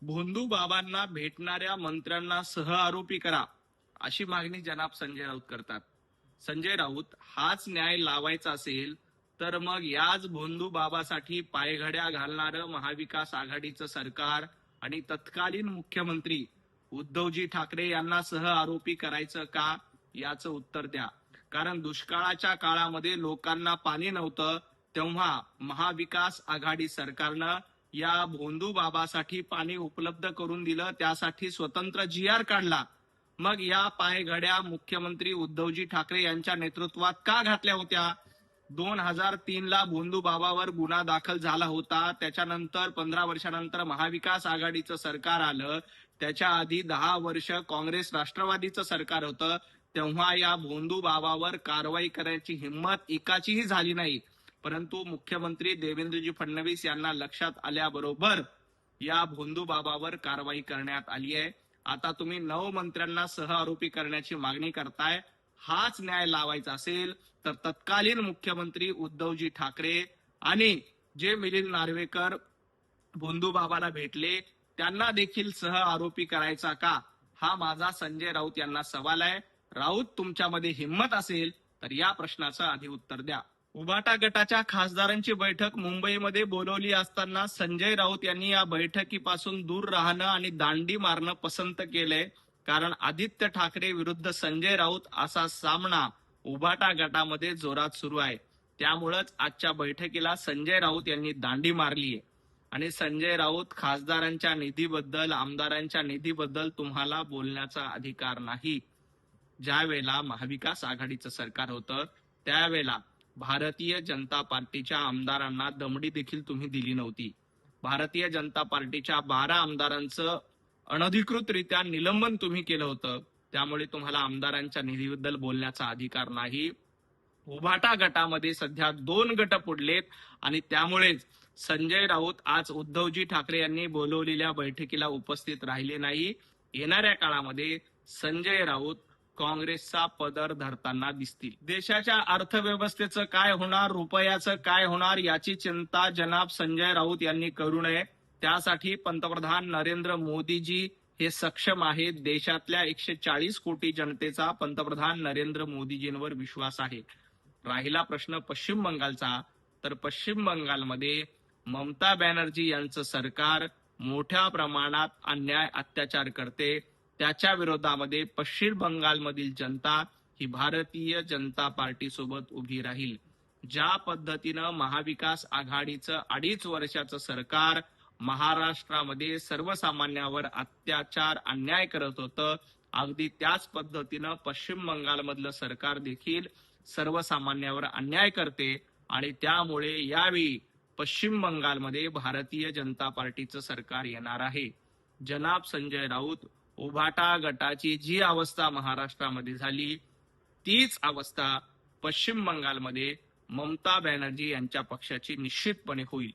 भोंदू बाबांना भेटणाऱ्या मंत्र्यांना सहआरोपी करा, अशी मागणी जनाब संजय राऊत करतात. संजय राऊत हाच न्याय लावायचा असेल तर मग याच भोंदू बाबासाठी पायघड्या घालणारं महाविकास आघाडीचं सरकार आणि तत्कालीन मुख्यमंत्री उद्धवजी ठाकरे यांना सहआरोपी करायचं का, याचं उत्तर द्या. कारण दुष्काळाच्या काळामध्ये लोकांना पाणी नव्हतं, तेव्हा महाविकास आघाडी सरकारनं या भोंदू बाबासाठी पाणी उपलब्ध करून दिलं, त्यासाठी स्वतंत्र जी.आर. काढला. मग या पायघड्या मुख्यमंत्री उद्धवजी ठाकरे यांच्या नेतृत्वात का घातल्या होत्या? 2003 ला भोंदू बाबावर गुन्हा दाखल झाला होता. त्याच्यानंतर 15 वर्षानंतर महाविकास आघाडीचं सरकार आलं. त्याच्या आधी 10 वर्ष काँग्रेस राष्ट्रवादीचं सरकार होतं. तेव्हा या भोंदू बाबावर कारवाई करायची हिंमत एकाचीही झाली नाही. परंतु मुख्यमंत्री देवेंद्रजी फडणवीस यांना लक्षात आल्याबरोबर या भोंदू बाबावर कारवाई करण्यात आली आहे. आता तुम्ही 9 मंत्र्यांना सहआरोपी करण्याची मागणी करताय. हाच न्याय लावायचा असेल तर तत्कालीन मुख्यमंत्री उद्धवजी ठाकरे आणि जे मिलिंद नार्वेकर भोंदू बाबाला भेटले त्यांना देखील सहआरोपी करायचा का, हा माझा संजय राऊत यांना सवाल आहे. राऊत, तुमच्यामध्ये हिंमत असेल तर या प्रश्नाचं आधी उत्तर द्या. उभाटा गटाच्या खासदारांची बैठक मुंबईमध्ये बोलवली असताना संजय राऊत यांनी या बैठकीपासून दूर राहणं आणि दांडी मारणं पसंत केलंय. कारण आदित्य ठाकरे विरुद्ध संजय राऊत असा सामना उभाटा गटामध्ये जोरात सुरू आहे. त्यामुळेच आजच्या बैठकीला संजय राऊत यांनी दांडी मारलीय. आणि संजय राऊत, खासदारांच्या निधीबद्दल, आमदारांच्या निधीबद्दल तुम्हाला बोलण्याचा अधिकार नाही. ज्या वेळेला महाविकास आघाडीचं सरकार होतं त्यावेळेला भारतीय जनता पार्टीच्या आमदारांना दमडी देखील तुम्ही दिली नव्हती. भारतीय जनता पार्टीच्या 12 आमदारांचं अनधिकृतरित्या निलंबन तुम्ही केलं होतं. त्यामुळे तुम्हाला आमदारांच्या निधीबद्दल बोलण्याचा अधिकार नाही. उभाटा गटामध्ये सध्या 2 गट पडलेत आणि त्यामुळेच संजय राऊत आज उद्धवजी ठाकरे यांनी बोलवलेल्या बैठकीला उपस्थित राहिले नाही. येणाऱ्या काळामध्ये संजय राऊत काँग्रेसचा पदर धरताना दिसतील. देशाच्या अर्थव्यवस्थेचं काय होणार, रुपयाचं काय होणार, याची चिंता जनाब संजय राऊत यांनी करू नये. त्यासाठी पंतप्रधान नरेंद्र मोदीजी हे सक्षम आहेत. देशातल्या 140 कोटी जनतेचा पंतप्रधान नरेंद्र मोदीजींवर विश्वास आहे. राहिला प्रश्न पश्चिम बंगालचा, तर पश्चिम बंगालमध्ये ममता बॅनर्जी यांचं सरकार मोठ्या प्रमाणात अन्याय अत्याचार करते. त्याच्या विरोधामध्ये पश्चिम बंगालमधील जनता ही भारतीय जनता पार्टी सोबत उभी राहील. ज्या पद्धतीनं महाविकास आघाडीचं 2.5 वर्षाचं सरकार महाराष्ट्रामध्ये सर्वसामान्यावर अत्याचार, अन्याय करत होतं, अगदी त्याच पद्धतीनं पश्चिम बंगालमधलं सरकार देखील सर्वसामान्यावर अन्याय करते. आणि त्यामुळे यावेळी पश्चिम बंगालमध्ये भारतीय जनता पार्टीचं सरकार येणार आहे. जनाब संजय राऊत, उभाटा गटाची जी अवस्था महाराष्ट्रामध्ये झाली तीच अवस्था पश्चिम बंगालमध्ये ममता बॅनर्जी यांच्या पक्षाची निश्चितपणे होईल.